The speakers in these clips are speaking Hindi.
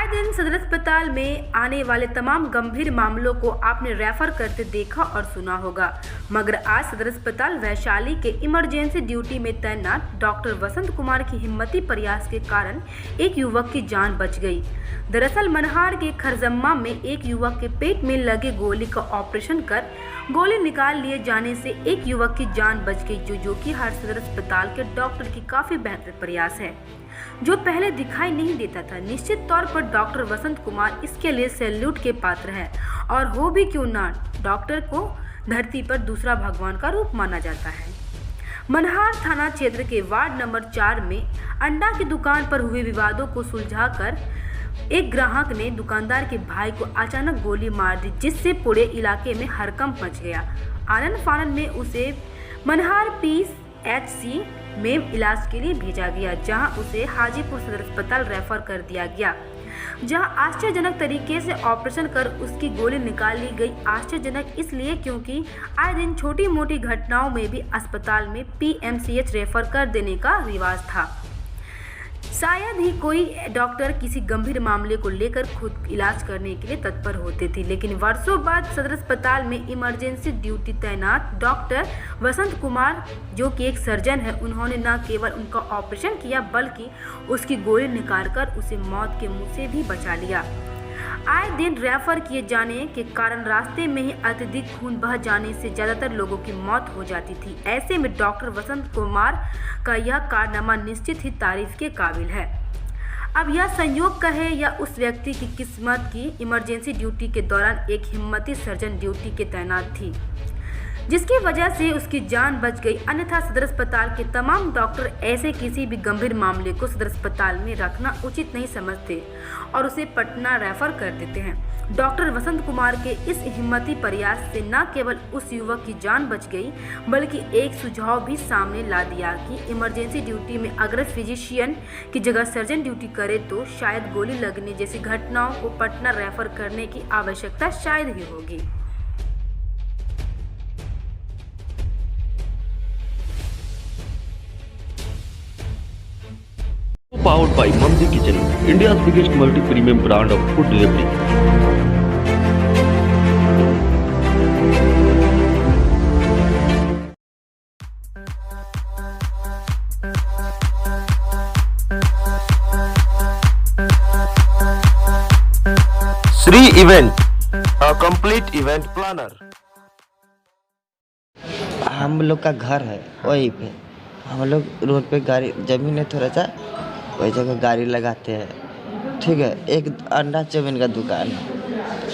आए दिन सदर अस्पताल में आने वाले तमाम गंभीर मामलों को आपने रेफर करते देखा और सुना होगा, मगर आज सदर अस्पताल वैशाली के इमरजेंसी ड्यूटी में तैनात डॉक्टर वसंत कुमार की हिम्मती प्रयास के कारण एक युवक की जान बच गई। दरअसल मनहार के खरजम्मा में एक युवक के पेट में लगे गोली का ऑपरेशन कर गोली निकाल लिए जाने से एक युवक की जान बच गई, जो कि हर सदर अस्पताल के डॉक्टर की काफी बेहतर प्रयास है, जो पहले दिखाई नहीं देता था। निश्चित तौर पर डॉक्टर वसंत कुमार इसके लिए सैल्यूट के पात्र है, और हो भी क्यों ना, डॉक्टर को धरती पर दूसरा भगवान का रूप माना जाता है। मनहार थाना क्षेत्र के वार्ड नंबर 4 में अंडा की दुकान पर हुए विवादों को सुलझाकर एक ग्राहक ने दुकानदार के भाई को अचानक गोली मार दी, जिससे पूरे इलाके में हड़कंप मच गया। आनन फानन में उसे मनहार PHC में इलाज के लिए भेजा गया, जहां उसे हाजीपुर सदर अस्पताल रेफर कर दिया गया, जहां आश्चर्यजनक तरीके से ऑपरेशन कर उसकी गोली निकाल ली गई। आश्चर्यजनक इसलिए क्योंकि आए दिन छोटी मोटी घटनाओं में भी अस्पताल में PMCH रेफर कर देने का रिवाज था। शायद ही कोई डॉक्टर किसी गंभीर मामले को लेकर खुद इलाज करने के लिए तत्पर होते थे, लेकिन वर्षों बाद सदर अस्पताल में इमरजेंसी ड्यूटी तैनात डॉक्टर वसंत कुमार, जो कि एक सर्जन है, उन्होंने न केवल उनका ऑपरेशन किया बल्कि उसकी गोली निकालकर उसे मौत के मुंह से भी बचा लिया। आए दिन रेफर किए जाने के कारण रास्ते में ही अत्यधिक खून बह जाने से ज्यादातर लोगों की मौत हो जाती थी। ऐसे में डॉक्टर वसंत कुमार का यह कारनामा निश्चित ही तारीफ के काबिल है। अब यह संयोग कहे या उस व्यक्ति की किस्मत की इमरजेंसी ड्यूटी के दौरान एक हिम्मती सर्जन ड्यूटी के तैनात थी, जिसकी वजह से उसकी जान बच गई। अन्यथा सदर अस्पताल के तमाम डॉक्टर ऐसे किसी भी गंभीर मामले को सदर अस्पताल में रखना उचित नहीं समझते और उसे पटना रेफर कर देते हैं। डॉक्टर वसंत कुमार के इस हिम्मती प्रयास से न केवल उस युवक की जान बच गई, बल्कि एक सुझाव भी सामने ला दिया कि इमरजेंसी ड्यूटी में अगर फिजिशियन की जगह सर्जन ड्यूटी करे तो शायद गोली लगने जैसी घटनाओं को पटना रेफर करने की आवश्यकता शायद ही होगी। Powered by Mamdi Kitchen, India's biggest multi-premium brand of food delivery. Sri Event, a complete event planner. हम लोग का घर है वहीं पे, हम लोग रोड पे गाड़ी जमीन है, थोड़ा सा वही जगह गाड़ी लगाते हैं। ठीक है, एक अंडा चाउमीन का दुकान है,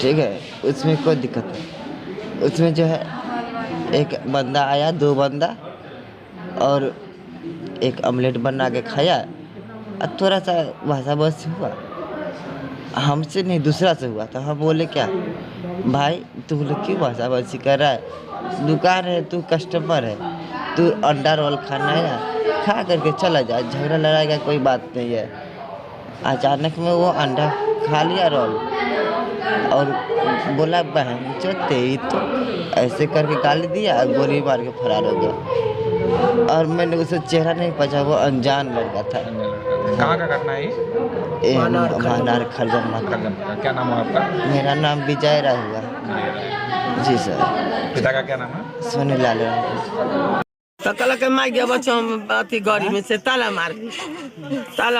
ठीक है, उसमें कोई दिक्कत नहीं। उसमें जो है एक बंदा आया, 2 बंदा, और एक ऑमलेट बना के खाया, और थोड़ा सा भाषा बस हुआ, हमसे नहीं दूसरा से हुआ। तो हम बोले क्या भाई तू लोग क्यों भाषा बसी कर रहा है, दुकान है, तू कस्टमर है, तू अंडा रोल खाना है, खा करके चला जा, झगड़ा लड़ाई का कोई बात नहीं है। अचानक में वो अंडा खा लिया रोल और बोला बहन चो तेरी, तो ऐसे करके गाली दिया और गोली मार के फरार हो गया। और मैंने उसे चेहरा नहीं पहचाना, वो अनजान लड़का था। कहाँ का घटना है ये? मनहार खरजम्मा। क्या नाम है आपका? मेरा नाम विजय राय हुआ। जी सर। पिता का क्या नाम है? सोनीलाल। तो कल के मार गया बच्चों अथी गाड़ी में से ताला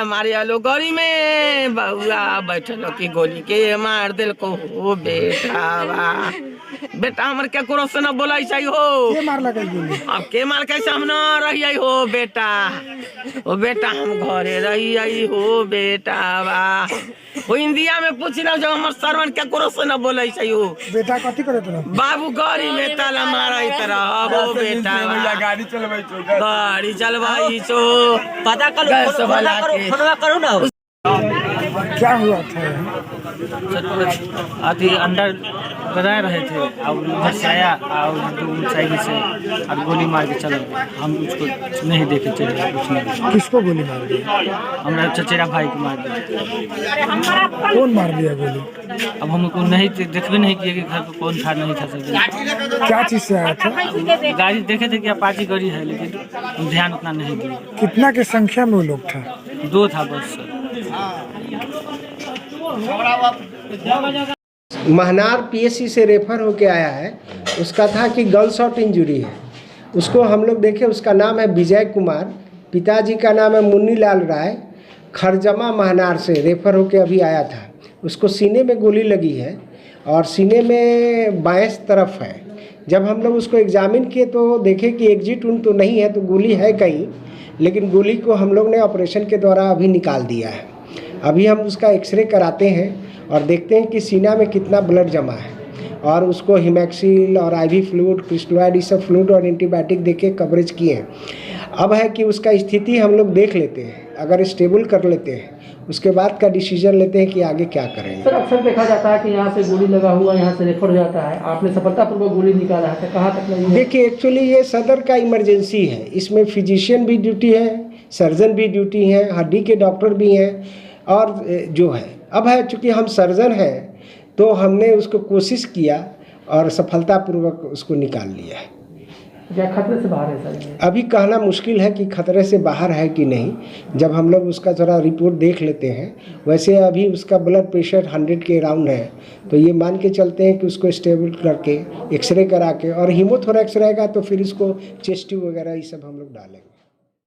मारे आलो गाड़ी में, बहुआ बैठल की गोली के मार दिल को। हो बेटा हमर क्या करो से न बोला चाहिए हो, के मार लगे गोली, अब के मार कैसे हम न रही हो बेटा, ओ बेटा हम घरे रही हो बेटा बा, वो इंडिया में पूछ रहा जब हमर सरवन क्या करो से न बोला चाहिए हो। बेटा कथी करे तोरा? बाबू गाड़ी में ताला मारा तरह हो बेटा, गाड़ी चलवाई छो, गाड़ी चलवाई छो, पता करो ना क्या हुआ था? अथी अंडर बना रहे थे और उधर से आया और ऊंचाई से और गोली मार के चल गए। हम उसको नहीं देखे, चले कुछ नहीं। किसको गोली मार दी? हमारा चचेरा भाई को मार दिया। कौन मार दिया गोली? अब हमको नहीं देखबे नहीं किए कि घर पे कौन था, नहीं था सब। क्या चीज से आया था? गाड़ी देखे थे कि अपाची गाड़ी है, लेकिन ध्यान उतना नहीं दिए। कितना के संख्या में वो लोग था? 2 था बस। महनार पीएससी से रेफर होके आया है। उसका था कि गन शॉट इंजरी है। उसको हम लोग देखे, उसका नाम है विजय कुमार, पिताजी का नाम है मुन्नी लाल राय, खरजमा महनार से रेफर होके अभी आया था। उसको सीने में गोली लगी है और सीने में बाएं तरफ है। जब हम लोग उसको एग्जामिन किए तो देखे कि एग्जिट वुंड तो नहीं है, तो गोली है कहीं, लेकिन गोली को हम लोग ने ऑपरेशन के द्वारा अभी निकाल दिया है। अभी हम उसका एक्सरे कराते हैं और देखते हैं कि सीना में कितना ब्लड जमा है, और उसको हिमैक्सिल और आईवी फ्लूइड, क्रिस्टलॉइड, ये सब फ्लूइड और एंटीबायोटिक देके कवरेज किए हैं। अब है कि उसका स्थिति हम लोग देख लेते हैं, अगर स्टेबल कर लेते हैं उसके बाद का डिसीजन लेते हैं कि आगे क्या करेंगे। सर अक्सर देखा जाता है कि यहाँ से गोली लगा हुआ यहाँ से रेफर हो जाता है, आपने सफलतापूर्वक गोली निकाला है, कहाँ तक लगी है? देखिए, एक्चुअली ये सदर का इमरजेंसी है, इसमें फिजिशियन भी ड्यूटी है, सर्जन भी ड्यूटी है, हड्डी के डॉक्टर भी हैं, और जो है अब है चूँकि हम सर्जन हैं तो हमने उसको कोशिश किया और सफलतापूर्वक उसको निकाल लिया है। क्या खतरे से बाहर है सर ये? अभी कहना मुश्किल है कि खतरे से बाहर है कि नहीं, जब हम लोग उसका थोड़ा रिपोर्ट देख लेते हैं। वैसे अभी उसका ब्लड प्रेशर 100 के अराउंड है, तो ये मान के चलते हैं कि उसको स्टेबल करके एक्सरे करा के, और हीमोथोरैक्स रहेगा तो फिर इसको चेस्ट ट्यूब वगैरह ये सब हम लोग डालेंगे।